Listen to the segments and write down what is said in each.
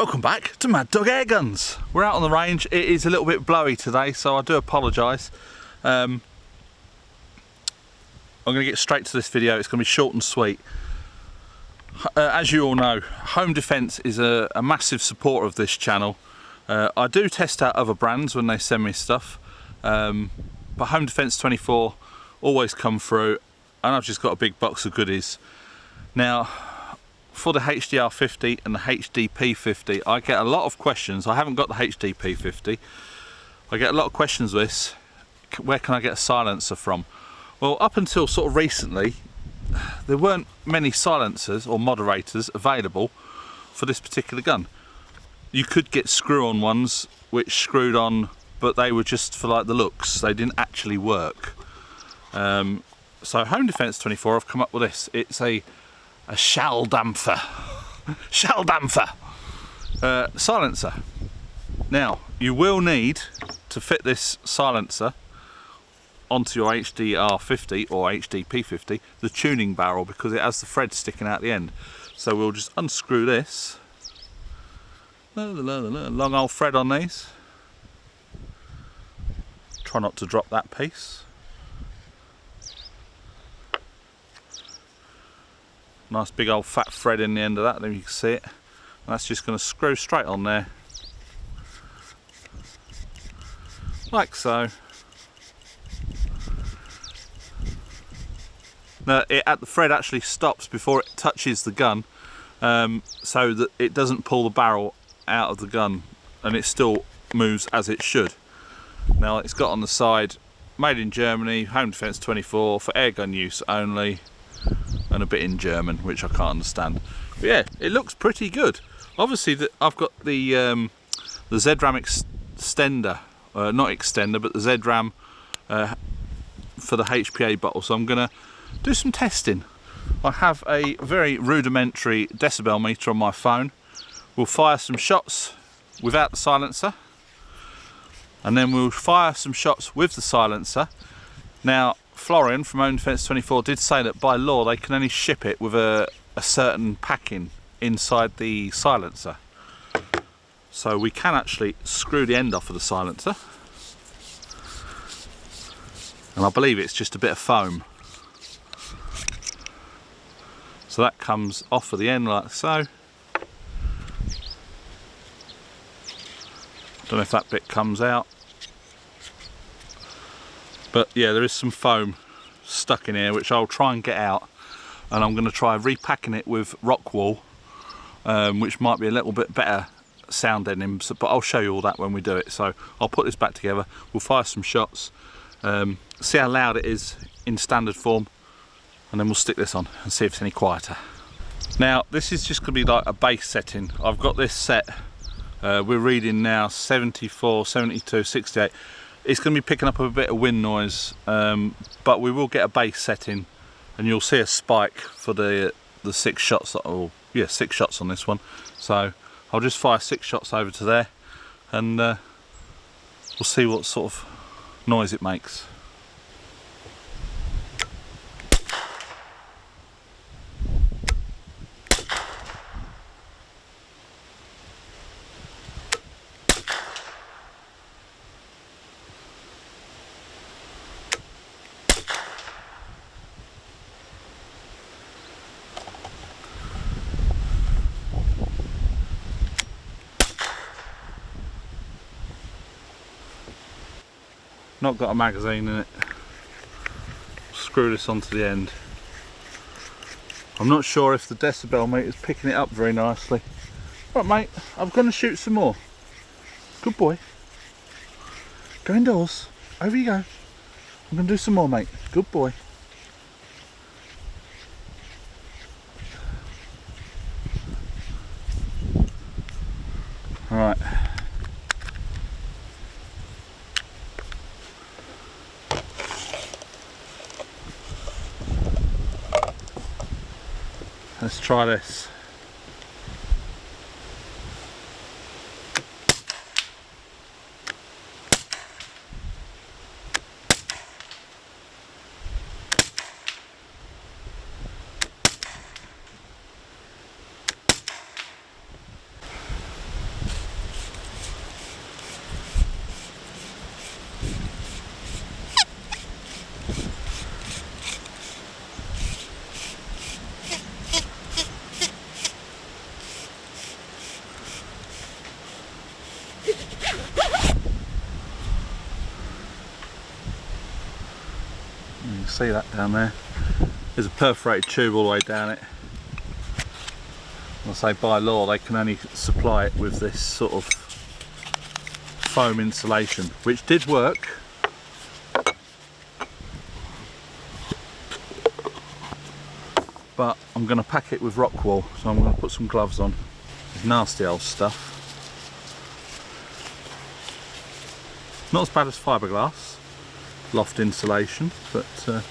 Welcome back to Mad Dog Air Guns. We're out on the range. It is a little bit blowy today, so I do apologise. I'm going to get straight to this video. It's going to be short and sweet. As you all know, Home Defence is a massive supporter of this channel. I do test out other brands when they send me stuff, but Home Defence 24 always come through, and I've just got a big box of goodies. Now, for the HDR.50 and the HDR.50, I get a lot of questions. I haven't got the HDR.50. I get a lot of questions with this. Where can I get a silencer from? Well, up until sort of recently, there weren't many silencers or moderators available for this particular gun. You could get screw-on ones which screwed on, but they were just for like the looks. They didn't actually work. So Home Defence 24 have come up with this. It's a Schalldämpfer silencer. Now, you will need to fit this silencer onto your HDR.50 or HDR.50, the tuning barrel, because it has the thread sticking out the end. So we'll just unscrew this. Long old thread on these. Try not to drop that piece. Nice big old fat thread in the end of that, then you can see it. And that's just going to screw straight on there. Like so. Now, the thread actually stops before it touches the gun, so that it doesn't pull the barrel out of the gun, and it still moves as it should. Now, it's got on the side, made in Germany, Home Defence 24, for airgun use only, and a bit in German, which I can't understand. But yeah, it looks pretty good. Obviously, I've got the ZRAM extender, not extender, but the ZRAM for the HPA bottle, so I'm going to do some testing. I have a very rudimentary decibel meter on my phone. We'll fire some shots without the silencer, and then we'll fire some shots with the silencer. Now, Florian from Home Defence 24 did say that by law they can only ship it with a certain packing inside the silencer. So we can actually screw the end off of the silencer. And I believe it's just a bit of foam. So that comes off of the end like so. Don't know if that bit comes out. But yeah, there is some foam stuck in here, which I'll try and get out. And I'm going to try repacking it with rock wool, which might be a little bit better sounding, but I'll show you all that when we do it. So I'll put this back together, we'll fire some shots, see how loud it is in standard form, and then we'll stick this on and see if it's any quieter. Now, this is just going to be like a base setting. I've got this set, we're reading now 74, 72, 68. It's going to be picking up a bit of wind noise, but we will get a base setting, and you'll see a spike for the 6 shots. Or yeah, 6 shots on this one. So I'll just fire 6 shots over to there, and we'll see what sort of noise it makes. Not got a magazine in it. Screw this onto the end. I'm not sure if the decibel meter is picking it up very nicely. Right, mate, I'm going to shoot some more. Good boy. Go indoors. Over you go. I'm going to do some more, mate. Good boy. All right. Let's try this. see that down there. There's a perforated tube all the way down it. I say by law they can only supply it with this sort of foam insulation, which did work. But I'm going to pack it with rock wool, so I'm going to put some gloves on. It's nasty old stuff. Not as bad as fiberglass, loft insulation, but a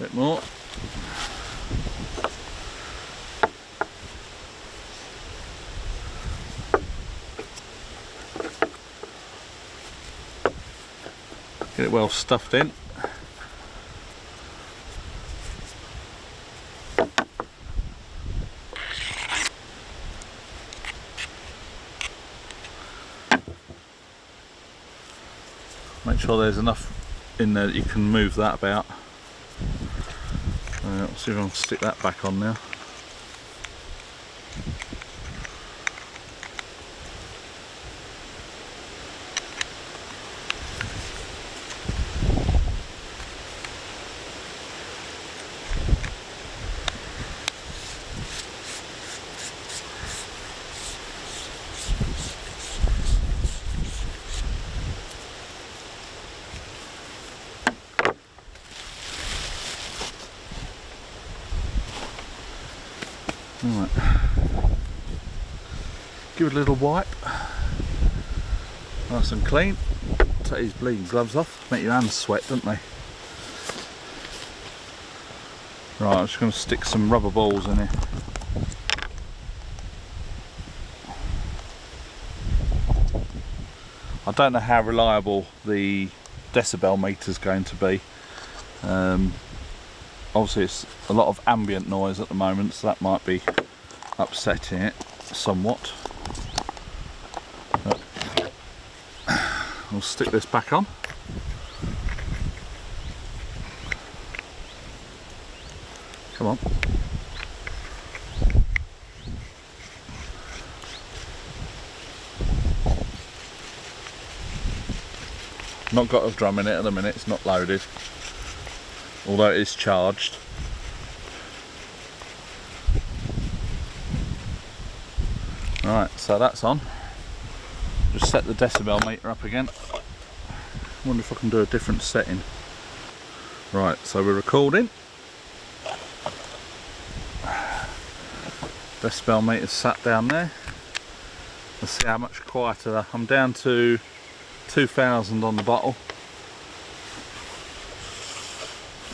bit more. Get it well stuffed in. Make sure there's enough in there that you can move that about. Let's see if I can stick that back on now. Right. Give it a little wipe. Nice and clean. Take these bleeding gloves off. Make your hands sweat, don't they? Right, I'm just going to stick some rubber balls in here. I don't know how reliable the decibel meter is going to be. Obviously it's a lot of ambient noise at the moment, so that might be upsetting it somewhat. But I'll stick this back on. Come on. Not got a drum in it at the minute, it's not loaded, although it is charged. Right, so that's on. Just set the decibel meter up again. Wonder if I can do a different setting. Right, so we're recording. Decibel meter's sat down there. Let's see how much quieter. I'm down to 2000 on the bottle.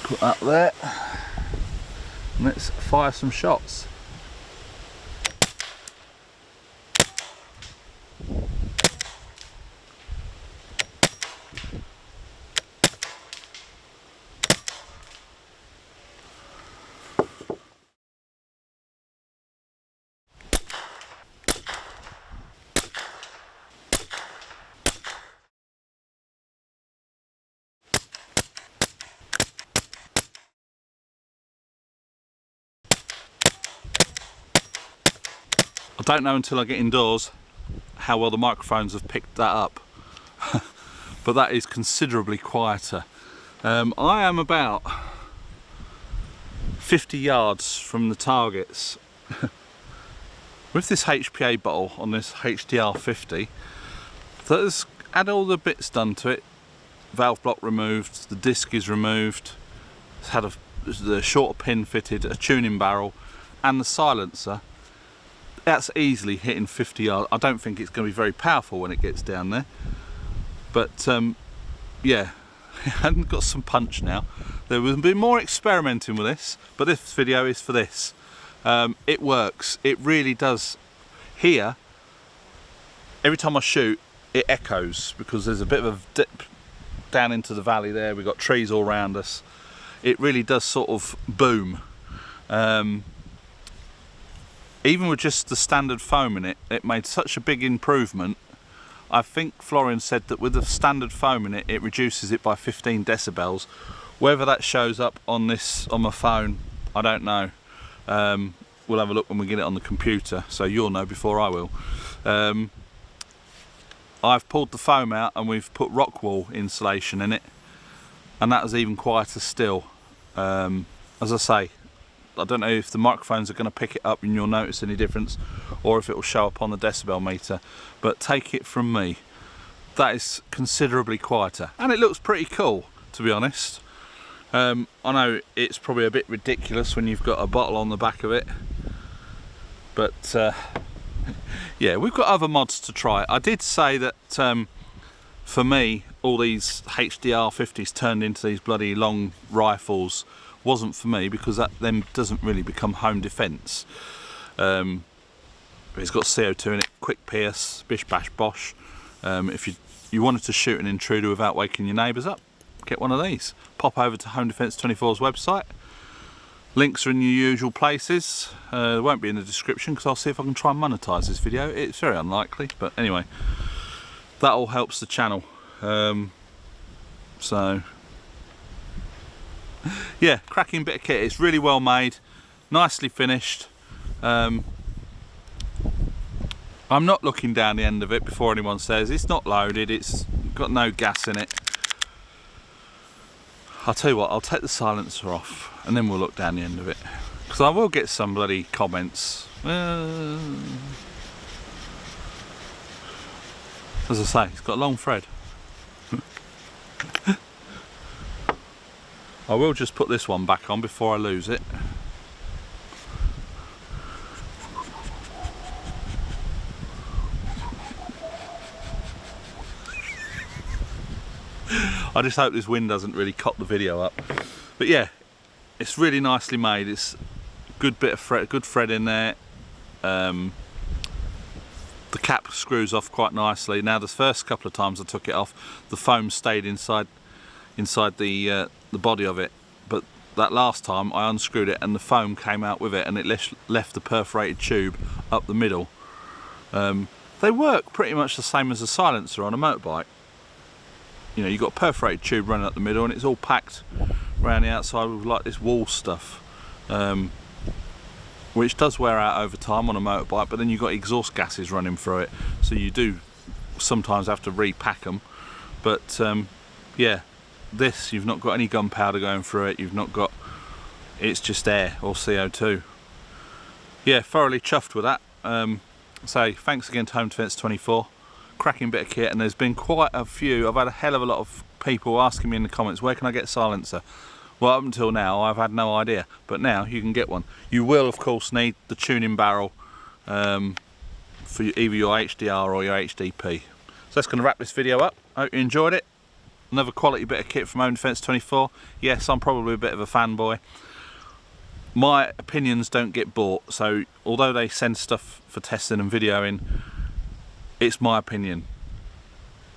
Put that there. And let's fire some shots. I don't know until I get indoors how well the microphones have picked that up, but that is considerably quieter. I am about 50 yards from the targets. With this HPA bottle on this HDR.50, that's had all the bits done to it. Valve block removed, the disc is removed, it's had the shorter pin fitted, a tuning barrel and the silencer. That's easily hitting 50 yards. I don't think it's going to be very powerful when it gets down there, but yeah, It hadn't got some punch now. There will be more experimenting with this, but this video is for this. It works. It really does. Here, every time I shoot, it echoes because there's a bit of a dip down into the valley there. We've got trees all around us. It really does sort of boom. Even with just the standard foam in it, it made such a big improvement. I think Florian said that with the standard foam in it, it reduces it by 15 decibels. Whether that shows up on my phone, I don't know. We'll have a look when we get it on the computer, so you'll know before I will. I've pulled the foam out and we've put rock wool insulation in it, and that was even quieter still. As I say, I don't know if the microphones are going to pick it up and you'll notice any difference, or if it will show up on the decibel meter, but take it from me, that is considerably quieter, and it looks pretty cool, to be honest. I know it's probably a bit ridiculous when you've got a bottle on the back of it, but yeah, we've got other mods to try. I did say that for me, all these HDR.50s turned into these bloody long rifles wasn't for me, because that then doesn't really become home defence. It's got CO2 in it, quick pierce, bish bash bosh. If you wanted to shoot an intruder without waking your neighbours up, get one of these. Pop over to Home Defence 24's website. Links are in your usual places. They won't be in the description because I'll see if I can try and monetise this video. It's very unlikely, but anyway, that all helps the channel. So yeah, cracking bit of kit. It's really well made, nicely finished. I'm not looking down the end of it before anyone says it's not loaded, it's got no gas in it. I'll tell you what, I'll take the silencer off and then we'll look down the end of it, because I will get some bloody comments. As I say, it's got a long thread. I will just put this one back on before I lose it. I just hope this wind doesn't really cop the video up. But yeah, it's really nicely made. It's a good bit of thread, good thread in there. The cap screws off quite nicely. Now the first couple of times I took it off, the foam stayed inside the body of it, but that last time I unscrewed it and the foam came out with it, and it left the perforated tube up the middle. They work pretty much the same as a silencer on a motorbike. You know, you've got a perforated tube running up the middle and it's all packed around the outside with like this wool stuff, which does wear out over time on a motorbike, but then you've got exhaust gases running through it, so you do sometimes have to repack them. But yeah, this, you've not got any gunpowder going through it, you've not got, it's just air or CO2. Yeah, thoroughly chuffed with that. So thanks again to Home Defence 24. Cracking bit of kit, and there's been quite a few. I've had a hell of a lot of people asking me in the comments, where can I get a silencer? Well, up until now I've had no idea, but now you can get one. You will of course need the tuning barrel for either your HDR or your HDP. So that's going to wrap this video up. I hope you enjoyed it. Another quality bit of kit from Home Defence 24. Yes, I'm probably a bit of a fanboy. My opinions don't get bought, so although they send stuff for testing and videoing, it's my opinion.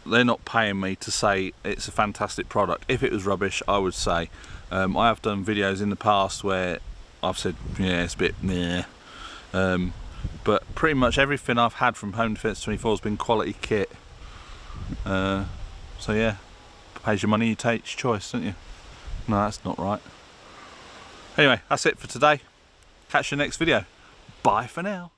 They're not paying me to say it's a fantastic product. If it was rubbish, I would say. I have done videos in the past where I've said, yeah, it's a bit meh. But pretty much everything I've had from Home Defence 24 has been quality kit. So yeah, pays your money, you take your choice, don't you? No, that's not right. Anyway, that's it for today. Catch you next video. Bye for now.